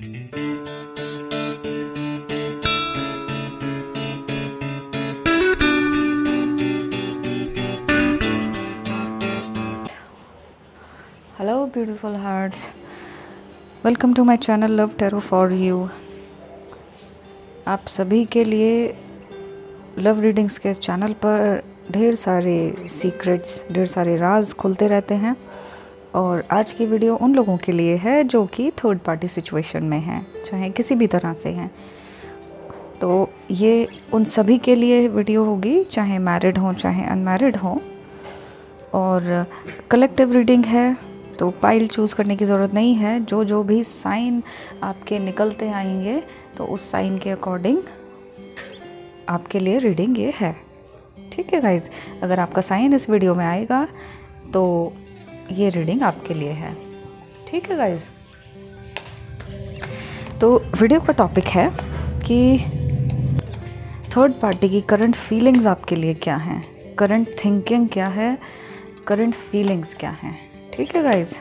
Hello beautiful hearts, welcome to my channel Love Tarot for You। आप सभी के लिए लव रीडिंग्स के चैनल पर ढेर सारे सीक्रेट्स, ढेर सारे राज खुलते रहते हैं। और आज की वीडियो उन लोगों के लिए है जो कि थर्ड पार्टी सिचुएशन में हैं, चाहे किसी भी तरह से हैं। तो ये उन सभी के लिए वीडियो होगी, चाहे मैरिड हों चाहे अनमैरिड हों। और कलेक्टिव रीडिंग है तो पाइल चूज़ करने की ज़रूरत नहीं है। जो जो भी साइन आपके निकलते आएंगे तो उस साइन के अकॉर्डिंग आपके लिए रीडिंग ये है। ठीक है गाइज, अगर आपका साइन इस वीडियो में आएगा तो ये रीडिंग आपके लिए है। ठीक है गाइज, तो वीडियो का टॉपिक है कि थर्ड पार्टी की करंट फीलिंग्स आपके लिए क्या हैं, करंट थिंकिंग क्या है, करंट फीलिंग्स क्या हैं। ठीक है गाइज,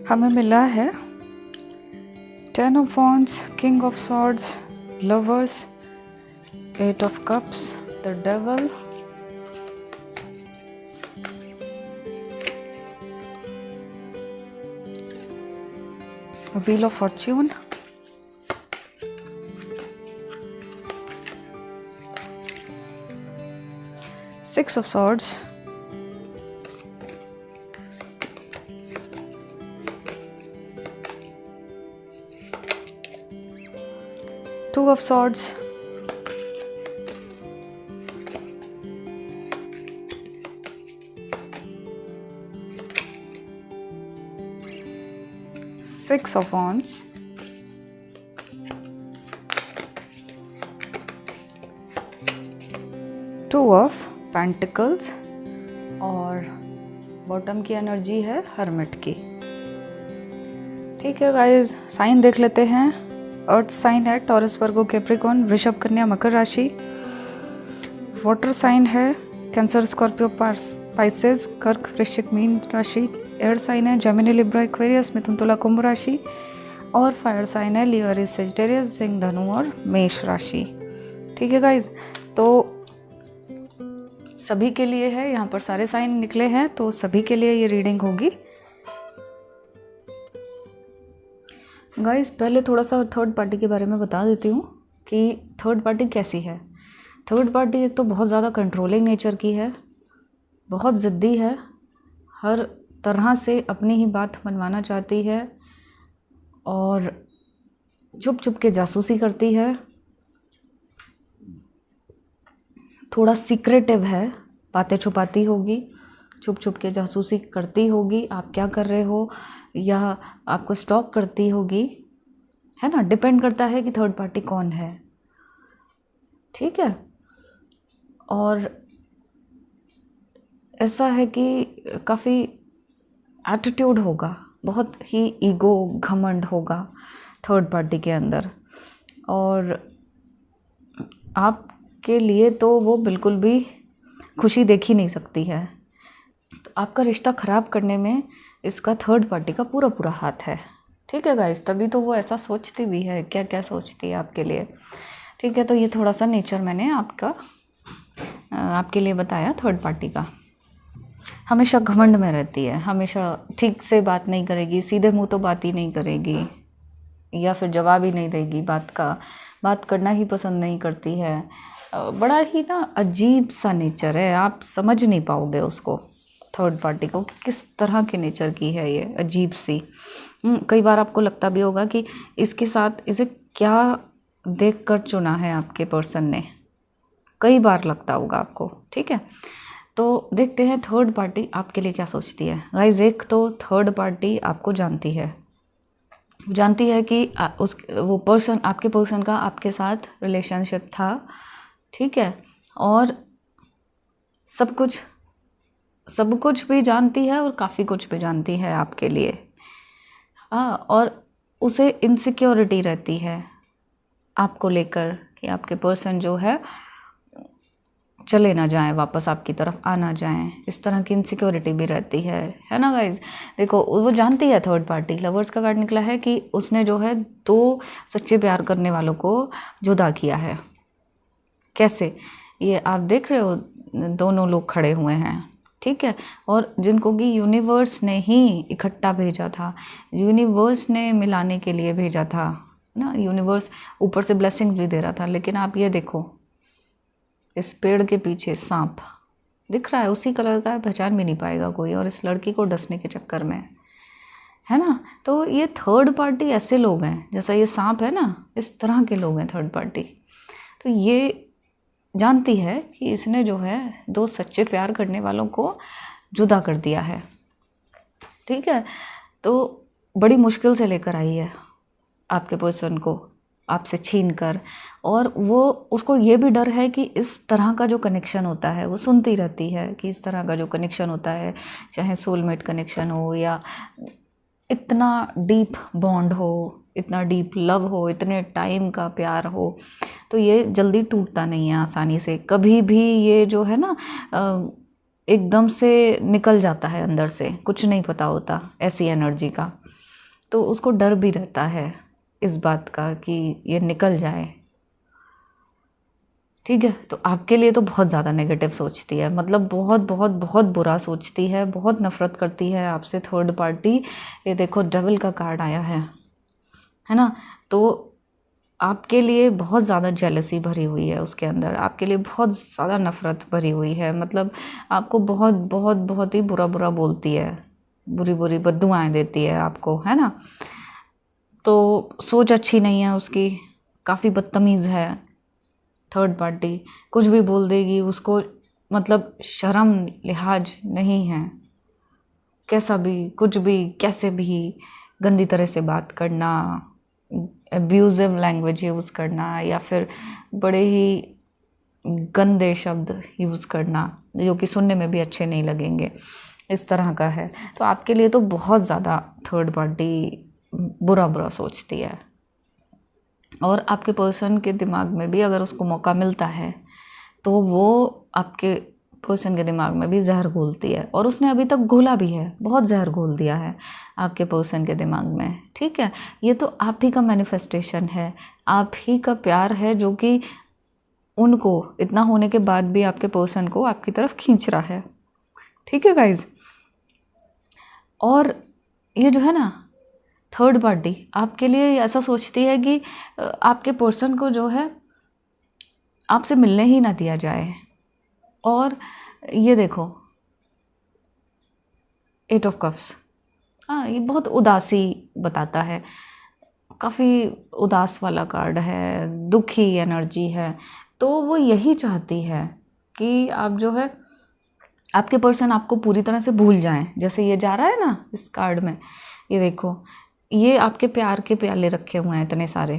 हमें मिला है 10 of Wands, King of Swords, Lovers, 8 of Cups, the Devil, Wheel of Fortune, Six of Swords, Two of Swords, Six of Wands, Two of Pentacles और बॉटम की एनर्जी है हर्मिट की। ठीक है गाइज, साइन देख लेते हैं। अर्थ साइन है टॉरस, वर्गो, कैप्रिकॉर्न, वृषभ, कन्या, मकर राशि। वाटर साइन है कैंसर, स्कॉर्पियो, पाइसेस, कर्क, वृश्चिक, मीन राशि। एयर साइन है जेमिनी, लिब्रा, एक्वेरियस, मिथुन, तुला, कुंभ राशि। और फायर साइन है लियो, एरीज, सेजिटेरियस, सिंह, धनु और मेष राशि। ठीक है गाइज, तो सभी के लिए है, यहाँ पर सारे साइन निकले हैं तो सभी के लिए ये रीडिंग होगी। गाइस, पहले थोड़ा सा थर्ड पार्टी के बारे में बता देती हूँ कि थर्ड पार्टी कैसी है। थर्ड पार्टी एक तो बहुत ज़्यादा कंट्रोलिंग नेचर की है, बहुत ज़िद्दी है, हर तरह से अपनी ही बात मनवाना चाहती है और छुप छुप के जासूसी करती है, थोड़ा सीक्रेटिव है, बातें छुपाती होगी, छुप छुप के जासूसी करती होगी, आप क्या कर रहे हो, या आपको स्टॉक करती होगी, है ना। डिपेंड करता है कि थर्ड पार्टी कौन है। ठीक है, और ऐसा है कि काफ़ी एटीट्यूड होगा, बहुत ही ईगो, घमंड होगा थर्ड पार्टी के अंदर। और आपके लिए तो वो बिल्कुल भी खुशी देख ही नहीं सकती है। तो आपका रिश्ता ख़राब करने में इसका थर्ड पार्टी का पूरा पूरा हाथ है। ठीक है गाइस, तभी तो वो ऐसा सोचती भी है, क्या क्या सोचती है आपके लिए। ठीक है, तो ये थोड़ा सा नेचर मैंने आपके लिए बताया थर्ड पार्टी का। हमेशा घमंड में रहती है, हमेशा ठीक से बात नहीं करेगी, सीधे मुंह तो बात ही नहीं करेगी, या फिर जवाब ही नहीं देगी बात का, बात करना ही पसंद नहीं करती है। बड़ा ही ना अजीब सा नेचर है, आप समझ नहीं पाओगे उसको, थर्ड पार्टी को, कि किस तरह के नेचर की है ये, अजीब सी। कई बार आपको लगता भी होगा कि इसके साथ इसे क्या देखकर चुना है आपके पर्सन ने, कई बार लगता होगा आपको। ठीक है, तो देखते हैं थर्ड पार्टी आपके लिए क्या सोचती है। गाइज, एक तो थर्ड पार्टी आपको जानती है कि वो पर्सन, आपके पर्सन का आपके साथ रिलेशनशिप था, ठीक है, और सब कुछ भी जानती है और काफ़ी कुछ भी जानती है आपके लिए। हाँ, और उसे इनसिक्योरिटी रहती है आपको लेकर कि आपके पर्सन जो है चले ना जाएं, वापस आपकी तरफ आ ना जाएं, इस तरह की इनसिक्योरिटी भी रहती है ना गाइज। देखो, वो जानती है, थर्ड पार्टी लवर्स का कार्ड निकला है कि उसने जो है 2 सच्चे प्यार करने वालों को जुदा किया है। कैसे, ये आप देख रहे हो, दोनों लोग खड़े हुए हैं, ठीक है, और जिनको कि यूनिवर्स ने ही इकट्ठा भेजा था, यूनिवर्स ने मिलाने के लिए भेजा था ना। यूनिवर्स ऊपर से ब्लेसिंग भी दे रहा था, लेकिन आप ये देखो, इस पेड़ के पीछे सांप दिख रहा है, उसी कलर का है, पहचान भी नहीं पाएगा कोई, और इस लड़की को डसने के चक्कर में, है ना। तो ये थर्ड पार्टी ऐसे लोग हैं, जैसा ये सांप है ना, इस तरह के लोग हैं थर्ड पार्टी। तो ये जानती है कि इसने जो है 2 सच्चे प्यार करने वालों को जुदा कर दिया है, ठीक है। तो बड़ी मुश्किल से लेकर आई है आपके पर्सन को आपसे छीन कर, और वो उसको ये भी डर है कि इस तरह का जो कनेक्शन होता है, वो सुनती रहती है कि इस तरह का जो कनेक्शन होता है, चाहे सोलमेट कनेक्शन हो या इतना डीप बॉन्ड हो, इतना डीप लव हो, इतने टाइम का प्यार हो, तो ये जल्दी टूटता नहीं है आसानी से। कभी भी ये जो है ना एकदम से निकल जाता है अंदर से, कुछ नहीं पता होता ऐसी एनर्जी का। तो उसको डर भी रहता है इस बात का कि ये निकल जाए, ठीक है। तो आपके लिए तो बहुत ज़्यादा नेगेटिव सोचती है, मतलब बहुत बहुत बहुत बुरा सोचती है, बहुत नफ़रत करती है आपसे थर्ड पार्टी। ये देखो, डेविल का कार्ड आया है ना। तो आपके लिए बहुत ज़्यादा जेलसी भरी हुई है उसके अंदर, आपके लिए बहुत ज़्यादा नफ़रत भरी हुई है, मतलब आपको बहुत बहुत बहुत ही बुरा बुरा बोलती है, बुरी बुरी बद्दुआएं देती है आपको, है ना। तो सोच अच्छी नहीं है उसकी, काफ़ी बदतमीज़ है थर्ड पार्टी, कुछ भी बोल देगी उसको, मतलब शर्म लिहाज नहीं है, कैसा भी कुछ भी कैसे भी गंदी तरह से बात करना, एब्यूजिव लैंग्वेज यूज़ करना, या फिर बड़े ही गंदे शब्द यूज़ करना जो कि सुनने में भी अच्छे नहीं लगेंगे, इस तरह का है। तो आपके लिए तो बहुत ज़्यादा थर्ड पार्टी बुरा बुरा सोचती है, और आपके पर्सन के दिमाग में भी अगर उसको मौका मिलता है तो वो आपके पर्सन के दिमाग में भी जहर घोलती है, और उसने अभी तक घोला भी है, बहुत जहर घोल दिया है आपके पर्सन के दिमाग में, ठीक है। ये तो आप ही का मैनिफेस्टेशन है, आप ही का प्यार है, जो कि उनको इतना होने के बाद भी आपके पर्सन को आपकी तरफ खींच रहा है, ठीक है गाइज। और ये जो है ना थर्ड पार्टी आपके लिए ऐसा सोचती है कि आपके पर्सन को जो है आपसे मिलने ही ना दिया जाए। और ये देखो, 8 ऑफ कप्स, हाँ, ये बहुत उदासी बताता है, काफ़ी उदास वाला कार्ड है, दुखी एनर्जी है। तो वो यही चाहती है कि आप जो है, आपके पर्सन आपको पूरी तरह से भूल जाएं, जैसे ये जा रहा है ना इस कार्ड में, ये देखो, ये आपके प्यार के प्याले रखे हुए हैं इतने सारे,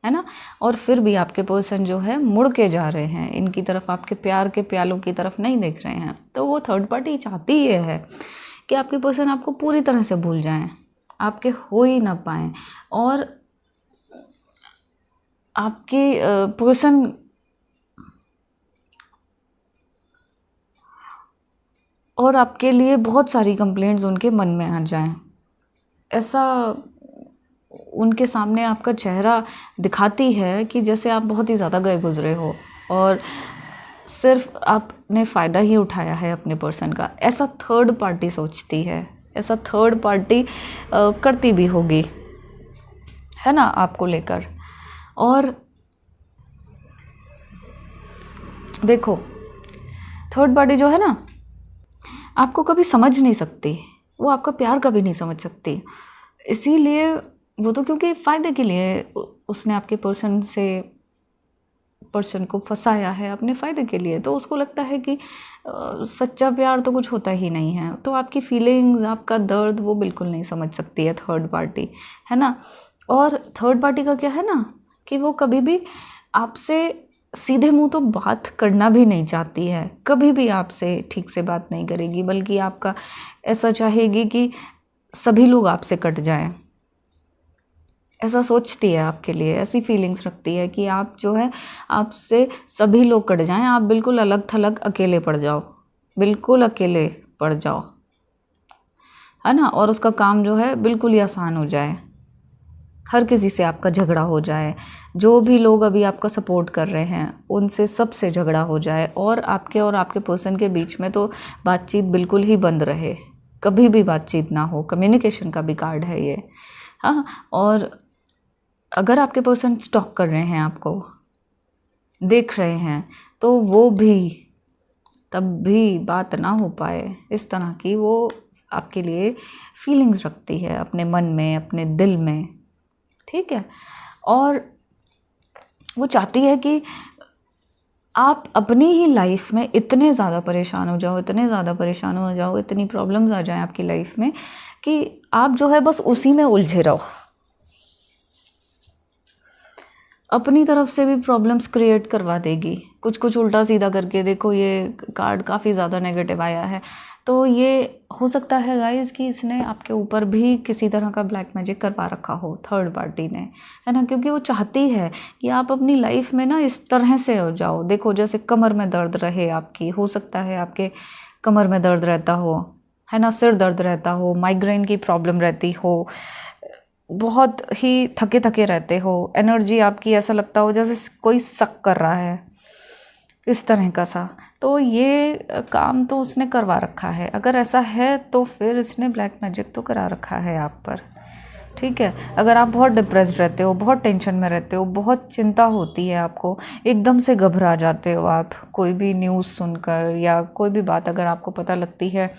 है ना, और फिर भी आपके पर्सन जो है मुड़ के जा रहे हैं इनकी तरफ, आपके प्यार के प्यालों की तरफ नहीं देख रहे हैं। तो वो थर्ड पार्टी चाहती ये है कि आपके पर्सन आपको पूरी तरह से भूल जाएं, आपके हो ही ना पाएं, और आपके पर्सन और आपके लिए बहुत सारी कंप्लेंट्स उनके मन में आ जाएं, ऐसा उनके सामने आपका चेहरा दिखाती है कि जैसे आप बहुत ही ज़्यादा गए गुजरे हो और सिर्फ आपने फ़ायदा ही उठाया है अपने पर्सन का, ऐसा थर्ड पार्टी सोचती है, ऐसा थर्ड पार्टी करती भी होगी, है ना, आपको लेकर। और देखो, थर्ड पार्टी जो है ना आपको कभी समझ नहीं सकती, वो आपका प्यार कभी नहीं समझ सकती, इसीलिए वो तो क्योंकि फ़ायदे के लिए उसने आपके पर्सन को फंसाया है अपने फ़ायदे के लिए, तो उसको लगता है कि सच्चा प्यार तो कुछ होता ही नहीं है। तो आपकी फीलिंग्स, आपका दर्द वो बिल्कुल नहीं समझ सकती है थर्ड पार्टी, है ना। और थर्ड पार्टी का क्या है ना कि वो कभी भी आपसे सीधे मुंह तो बात करना भी नहीं चाहती है, कभी भी आपसे ठीक से बात नहीं करेगी, बल्कि आपका ऐसा चाहेगी कि सभी लोग आपसे कट जाएं। ऐसा सोचती है आपके लिए, ऐसी फीलिंग्स रखती है कि आप जो है आपसे सभी लोग कट जाएं, आप बिल्कुल अलग थलग अकेले पड़ जाओ, बिल्कुल अकेले पड़ जाओ, है ना। और उसका काम जो है बिल्कुल ही आसान हो जाए, हर किसी से आपका झगड़ा हो जाए, जो भी लोग अभी आपका सपोर्ट कर रहे हैं उनसे सबसे झगड़ा हो जाए, और आपके पर्सन के बीच में तो बातचीत बिल्कुल ही बंद रहे, कभी भी बातचीत ना हो। कम्युनिकेशन का भी कार्ड है ये, हाँ। और अगर आपके पर्सन स्टॉक कर रहे हैं, आपको देख रहे हैं, तो वो भी तब भी बात ना हो पाए, इस तरह की वो आपके लिए फीलिंग्स रखती है अपने मन में, अपने दिल में, ठीक है। और वो चाहती है कि आप अपनी ही लाइफ में इतने ज़्यादा परेशान हो जाओ, इतने ज़्यादा परेशान हो जाओ, इतनी प्रॉब्लम्स आ जाएं आपकी लाइफ में कि आप जो है बस उसी में उलझे रहो। अपनी तरफ से भी प्रॉब्लम्स क्रिएट करवा देगी, कुछ कुछ उल्टा सीधा करके। देखो ये कार्ड काफ़ी ज़्यादा नेगेटिव आया है, तो ये हो सकता है गाइस कि इसने आपके ऊपर भी किसी तरह का ब्लैक मैजिक करवा रखा हो थर्ड पार्टी ने, है ना। क्योंकि वो चाहती है कि आप अपनी लाइफ में ना इस तरह से हो जाओ। देखो जैसे कमर में दर्द रहे आपकी, हो सकता है आपके कमर में दर्द रहता हो, है ना, सिर दर्द रहता हो, माइग्रेन की प्रॉब्लम रहती हो, बहुत ही थके थके रहते हो, एनर्जी आपकी ऐसा लगता हो जैसे कोई शक कर रहा है, इस तरह का सा। तो ये काम तो उसने करवा रखा है। अगर ऐसा है तो फिर इसने ब्लैक मैजिक तो करा रखा है आप पर, ठीक है। अगर आप बहुत डिप्रेस्ड रहते हो, बहुत टेंशन में रहते हो, बहुत चिंता होती है आपको, एकदम से घबरा जाते हो आप कोई भी न्यूज़ सुनकर, या कोई भी बात अगर आपको पता लगती है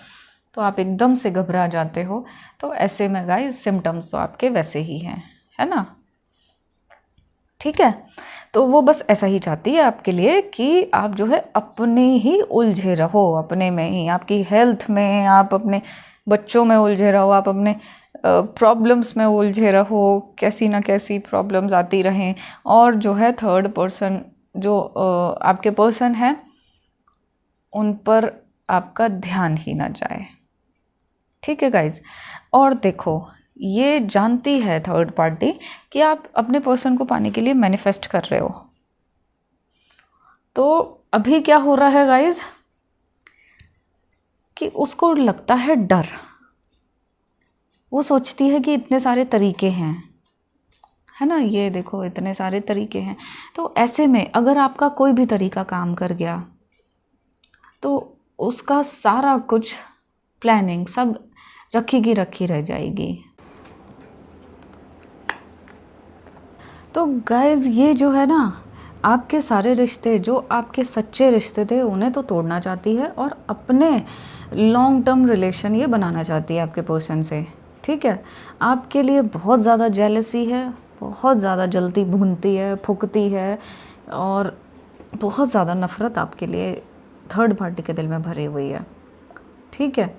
तो आप एकदम से घबरा जाते हो, तो ऐसे में गाइस सिम्टम्स तो आपके वैसे ही हैं, है ना, ठीक है। तो वो बस ऐसा ही चाहती है आपके लिए कि आप जो है अपने ही उलझे रहो, अपने में ही, आपकी हेल्थ में, आप अपने बच्चों में उलझे रहो, आप अपने प्रॉब्लम्स में उलझे रहो, कैसी ना कैसी प्रॉब्लम्स आती रहें, और जो है थर्ड पर्सन जो आपके पर्सन है उन पर आपका ध्यान ही ना जाए, ठीक है गाइज। और देखो ये जानती है थर्ड पार्टी कि आप अपने पर्सन को पाने के लिए मैनिफेस्ट कर रहे हो। तो अभी क्या हो रहा है गाइज कि उसको लगता है डर, वो सोचती है कि इतने सारे तरीके हैं, है ना, ये देखो इतने सारे तरीके हैं। तो ऐसे में अगर आपका कोई भी तरीका काम कर गया तो उसका सारा कुछ प्लानिंग सब रखी की रखी रह जाएगी। तो गाइज ये जो है ना, आपके सारे रिश्ते जो आपके सच्चे रिश्ते थे उन्हें तो तोड़ना चाहती है, और अपने लॉन्ग टर्म रिलेशन ये बनाना चाहती है आपके पर्सन से, ठीक है। आपके लिए बहुत ज़्यादा जेलसी है, बहुत ज़्यादा जलती भूनती है, फूकती है, और बहुत ज़्यादा नफ़रत आपके लिए थर्ड पार्टी के दिल में भरी हुई है, ठीक है।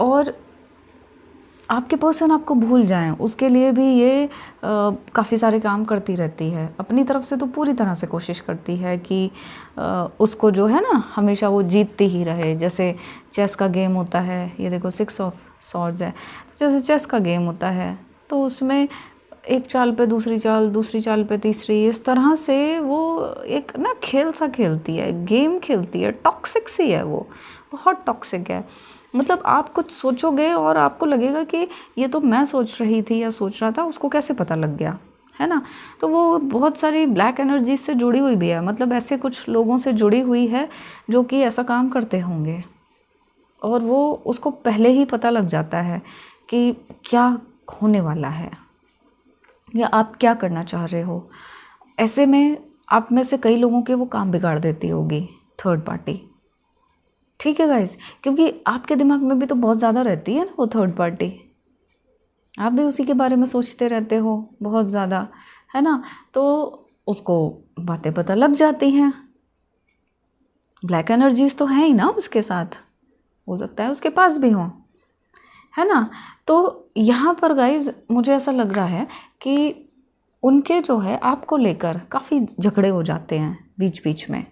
और आपके पर्सन आपको भूल जाएं उसके लिए भी ये काफ़ी सारे काम करती रहती है। अपनी तरफ से तो पूरी तरह से कोशिश करती है कि उसको जो है ना हमेशा वो जीतती ही रहे। जैसे चेस का गेम होता है, ये देखो 6 ऑफ सॉर्ड्स है, तो जैसे चेस का गेम होता है तो उसमें एक चाल पे दूसरी चाल, दूसरी चाल पे तीसरी, इस तरह से वो एक ना खेल सा खेलती है, गेम खेलती है। टॉक्सिक सी है वो, बहुत टॉक्सिक है। मतलब आप कुछ सोचोगे और आपको लगेगा कि ये तो मैं सोच रही थी या सोच रहा था, उसको कैसे पता लग गया, है ना। तो वो बहुत सारी ब्लैक एनर्जी से जुड़ी हुई भी है, मतलब ऐसे कुछ लोगों से जुड़ी हुई है जो कि ऐसा काम करते होंगे, और वो उसको पहले ही पता लग जाता है कि क्या होने वाला है या आप क्या करना चाह रहे हो। ऐसे में आप में से कई लोगों के वो काम बिगाड़ देती होगी थर्ड पार्टी, ठीक है गाइज। क्योंकि आपके दिमाग में भी तो बहुत ज़्यादा रहती है ना वो थर्ड पार्टी, आप भी उसी के बारे में सोचते रहते हो बहुत ज़्यादा, है ना। तो उसको बातें पता लग जाती हैं, ब्लैक एनर्जीज तो हैं ही ना उसके साथ, हो सकता है उसके पास भी हों, है ना। तो यहाँ पर गाइज मुझे ऐसा लग रहा है कि उनके जो है आपको लेकर काफ़ी झगड़े हो जाते हैं बीच बीच में,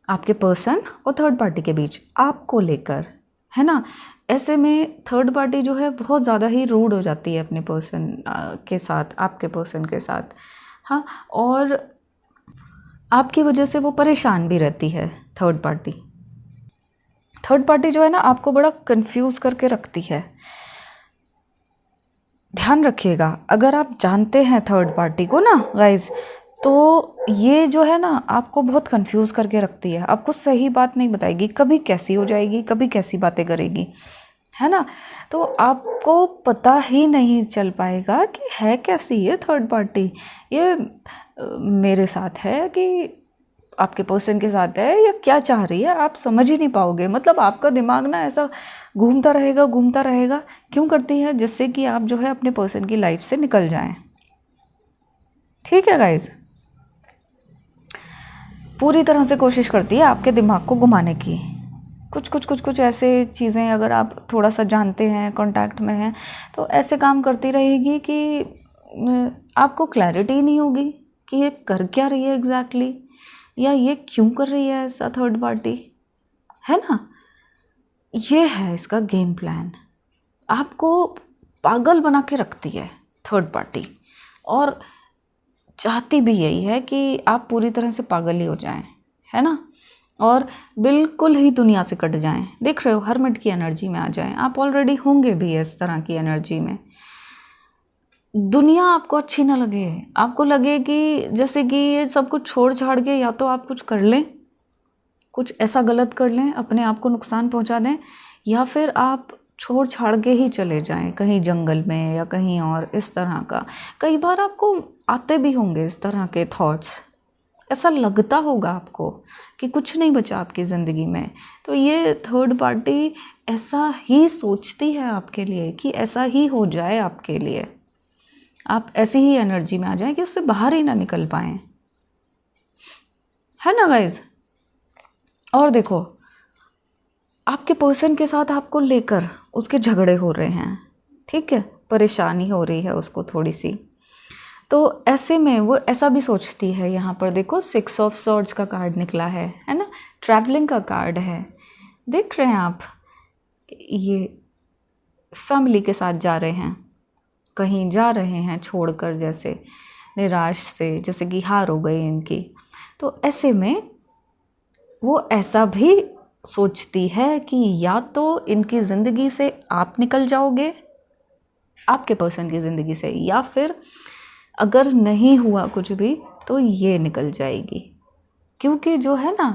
आपके पर्सन और थर्ड पार्टी के बीच आपको लेकर, है ना। ऐसे में थर्ड पार्टी जो है बहुत ज़्यादा ही रूड हो जाती है अपने पर्सन के साथ, आपके पर्सन के साथ, हाँ। और आपकी वजह से वो परेशान भी रहती है थर्ड पार्टी। थर्ड पार्टी जो है ना आपको बड़ा कंफ्यूज करके रखती है। ध्यान रखिएगा, अगर आप जानते हैं थर्ड पार्टी को ना गाइज, तो ये जो है ना आपको बहुत कंफ्यूज करके रखती है, आपको सही बात नहीं बताएगी, कभी कैसी हो जाएगी, कभी कैसी बातें करेगी, है ना। तो आपको पता ही नहीं चल पाएगा कि है कैसी ये थर्ड पार्टी, ये मेरे साथ है कि आपके पर्सन के साथ है, या क्या चाह रही है, आप समझ ही नहीं पाओगे। मतलब आपका दिमाग ना ऐसा घूमता रहेगा। क्यों करती है? जिससे कि आप जो है अपने पर्सन की लाइफ से निकल जाएं। ठीक है गाइज, पूरी तरह से कोशिश करती है आपके दिमाग को घुमाने की। कुछ ऐसे चीज़ें अगर आप थोड़ा सा जानते हैं, कांटेक्ट में हैं, तो ऐसे काम करती रहेगी कि आपको क्लैरिटी नहीं होगी कि ये कर क्या रही है एग्जैक्टली, या ये क्यों कर रही है ऐसा थर्ड पार्टी, है ना। ये है इसका गेम प्लान, आपको पागल बना के रखती है थर्ड पार्टी, और चाहती भी यही है कि आप पूरी तरह से पागल ही हो जाएं, है ना, और बिल्कुल ही दुनिया से कट जाएं। देख रहे हो, हरमिट की एनर्जी में आ जाएं। आप ऑलरेडी होंगे भी इस तरह की एनर्जी में। दुनिया आपको अच्छी ना लगे, आपको लगे कि जैसे कि ये सब कुछ छोड़ छाड़ के या तो आप कुछ कर लें, कुछ ऐसा गलत कर लें, अपने आप को नुकसान पहुंचा दें, या फिर आप छोड़ छाड़ के ही चले जाएं कहीं जंगल में या कहीं और, इस तरह का। कई बार आपको आते भी होंगे इस तरह के थॉट्स, ऐसा लगता होगा आपको कि कुछ नहीं बचा आपकी ज़िंदगी में। तो ये थर्ड पार्टी ऐसा ही सोचती है आपके लिए कि ऐसा ही हो जाए आपके लिए, आप ऐसी ही एनर्जी में आ जाएं कि उससे बाहर ही ना निकल पाएं, है ना गाइज। और देखो, आपके पर्सन के साथ आपको लेकर उसके झगड़े हो रहे हैं, ठीक है, परेशानी हो रही है उसको थोड़ी सी। तो ऐसे में वो ऐसा भी सोचती है, यहाँ पर देखो 6 ऑफ सॉर्ड्स का कार्ड निकला है ना, ट्रैवलिंग का कार्ड है। देख रहे हैं आप, ये फैमिली के साथ जा रहे हैं, कहीं जा रहे हैं छोड़कर, जैसे निराश से, जैसे कि हार हो गई इनकी। तो ऐसे में वो ऐसा भी सोचती है कि या तो इनकी ज़िंदगी से आप निकल जाओगे, आपके पर्सन की ज़िंदगी से, या फिर अगर नहीं हुआ कुछ भी तो ये निकल जाएगी। क्योंकि जो है ना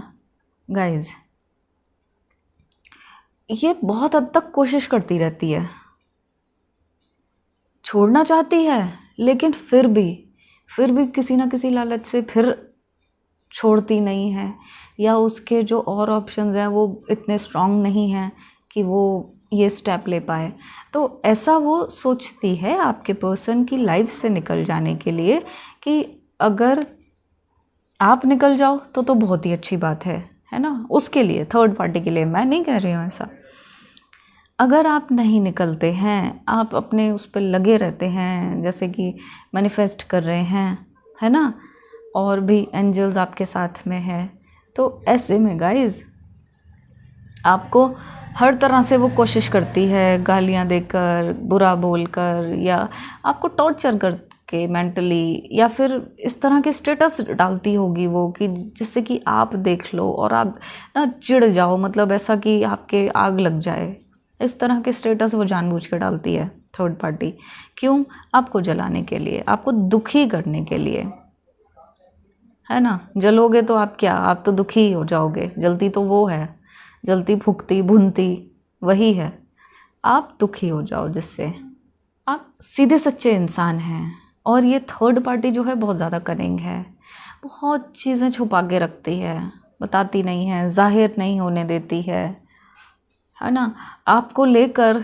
गाइज, ये बहुत हद तक कोशिश करती रहती है, छोड़ना चाहती है, लेकिन फिर भी किसी ना किसी लालच से फिर छोड़ती नहीं है, या उसके जो और ऑप्शंस हैं वो इतने स्ट्रांग नहीं हैं कि वो ये स्टेप ले पाए। तो ऐसा वो सोचती है आपके पर्सन की लाइफ से निकल जाने के लिए कि अगर आप निकल जाओ तो बहुत ही अच्छी बात है ना, उसके लिए, थर्ड पार्टी के लिए। मैं नहीं कह रही हूँ ऐसा। अगर आप नहीं निकलते हैं, आप अपने उस पर लगे रहते हैं, जैसे कि मैनिफेस्ट कर रहे हैं, है ना, और भी एंजल्स आपके साथ में है, तो ऐसे में गाइज आपको हर तरह से वो कोशिश करती है, गालियाँ देकर, बुरा बोलकर, या आपको टॉर्चर करके मेंटली, या फिर इस तरह के स्टेटस डालती होगी वो कि जिससे कि आप देख लो और आप ना चिढ़ जाओ, मतलब ऐसा कि आपके आग लग जाए। इस तरह के स्टेटस वो जानबूझ के डालती है थर्ड पार्टी। क्यों? आपको जलाने के लिए, आपको दुखी करने के लिए, है ना। जलोगे तो आप क्या, आप तो दुखी हो जाओगे। जलती तो वो है, जलती फूकती भुनती वही है, आप दुखी हो जाओ, जिससे आप सीधे सच्चे इंसान हैं। और ये थर्ड पार्टी जो है बहुत ज़्यादा कनिंग है, बहुत चीज़ें छुपा के रखती है, बताती नहीं है, जाहिर नहीं होने देती है ना। आपको लेकर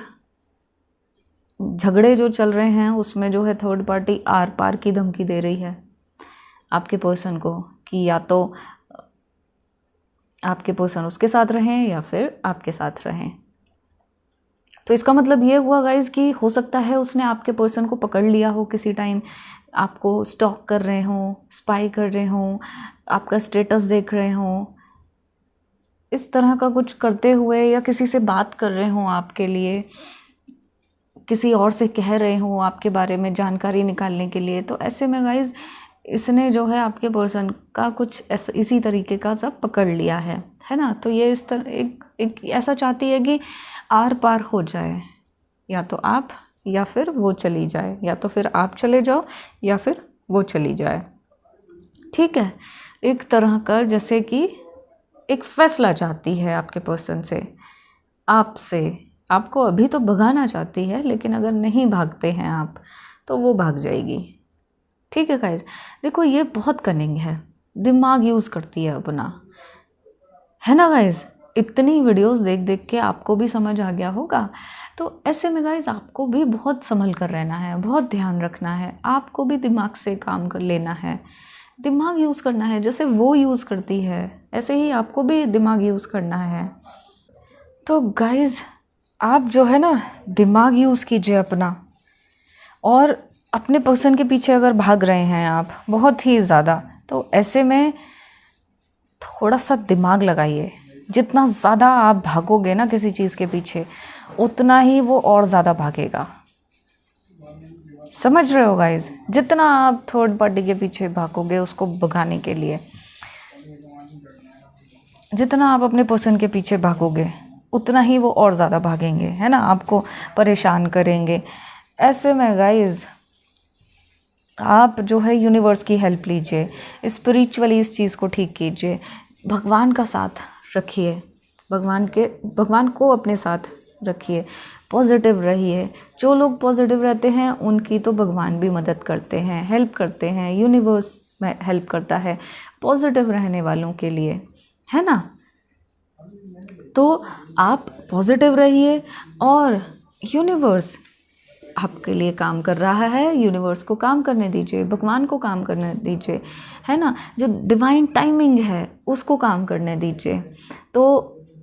झगड़े जो चल रहे हैं उसमें जो है थर्ड पार्टी आर पार की धमकी दे रही है आपके पर्सन को कि या तो आपके पर्सन उसके साथ रहें या फिर आपके साथ रहें। तो इसका मतलब ये हुआ गाइज कि हो सकता है उसने आपके पर्सन को पकड़ लिया हो किसी टाइम, आपको स्टॉक कर रहे हों, स्पाई कर रहे हों, आपका स्टेटस देख रहे हों, इस तरह का कुछ करते हुए, या किसी से बात कर रहे हों आपके लिए, किसी और से कह रहे हों आपके बारे में जानकारी निकालने के लिए। तो ऐसे में गाइज इसने जो है आपके पर्सन का कुछ ऐसा इसी तरीके का सब पकड़ लिया है ना। तो ये इस तरह एक ऐसा चाहती है कि आर पार हो जाए, या तो आप या फिर वो चली जाए, या तो फिर आप चले जाओ या फिर वो चली जाए। ठीक है, एक तरह का जैसे कि एक फैसला चाहती है आपके पर्सन से, आपसे। आपको अभी तो भगाना चाहती है, लेकिन अगर नहीं भागते हैं आप तो वो भाग जाएगी। ठीक है गाइज, देखो ये बहुत कनिंग है, दिमाग यूज़ करती है अपना, है ना गाइज। इतनी वीडियोस देख देख के आपको भी समझ आ गया होगा। तो ऐसे में गाइज आपको भी बहुत संभल कर रहना है, बहुत ध्यान रखना है, आपको भी दिमाग से काम कर लेना है, दिमाग यूज़ करना है। जैसे वो यूज़ करती है ऐसे ही आपको भी दिमाग यूज़ करना है। तो गाइज आप जो है ना दिमाग यूज़ कीजिए अपना, और अपने पर्सन के पीछे अगर भाग रहे हैं आप बहुत ही ज़्यादा, तो ऐसे में थोड़ा सा दिमाग लगाइए। जितना ज़्यादा आप भागोगे ना किसी चीज़ के पीछे, उतना ही वो और ज़्यादा भागेगा। समझ रहे हो गाइज? जितना आप थर्ड पार्टी के पीछे भागोगे उसको भगाने के लिए, जितना आप अपने पर्सन के पीछे भागोगे उतना ही वो और ज़्यादा भागेंगे, है ना, आपको परेशान करेंगे। ऐसे में गाइज आप जो है यूनिवर्स की हेल्प लीजिए, स्पिरिचुअली इस चीज़ को ठीक कीजिए, भगवान का साथ रखिए, भगवान को अपने साथ रखिए, पॉजिटिव रहिए। जो लोग पॉजिटिव रहते हैं उनकी तो भगवान भी मदद करते हैं, हेल्प करते हैं, यूनिवर्स में हेल्प करता है पॉजिटिव रहने वालों के लिए, है ना। तो आप पॉजिटिव रहिए और यूनिवर्स आपके लिए काम कर रहा है, यूनिवर्स को काम करने दीजिए, भगवान को काम करने दीजिए, है ना। जो डिवाइन टाइमिंग है उसको काम करने दीजिए। तो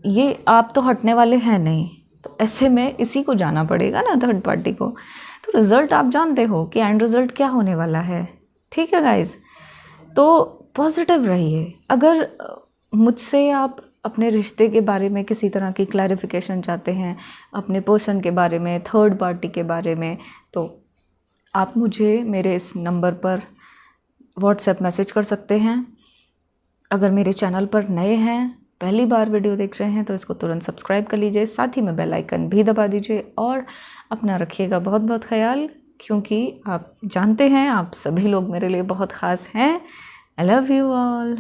ये आप तो हटने वाले हैं नहीं, तो ऐसे में इसी को जाना पड़ेगा ना थर्ड पार्टी को। तो रिज़ल्ट आप जानते हो कि एंड रिज़ल्ट क्या होने वाला है। ठीक है गाइज, तो पॉजिटिव रहिए। अगर मुझसे आप अपने रिश्ते के बारे में किसी तरह की क्लैरिफिकेशन चाहते हैं, अपने पर्सन के बारे में, थर्ड पार्टी के बारे में, तो आप मुझे मेरे इस नंबर पर व्हाट्सएप मैसेज कर सकते हैं। अगर मेरे चैनल पर नए हैं, पहली बार वीडियो देख रहे हैं, तो इसको तुरंत सब्सक्राइब कर लीजिए, साथ ही में बेल आइकन भी दबा दीजिए, और अपना रखिएगा बहुत बहुत ख्याल, क्योंकि आप जानते हैं आप सभी लोग मेरे लिए बहुत ख़ास हैं। I love you all.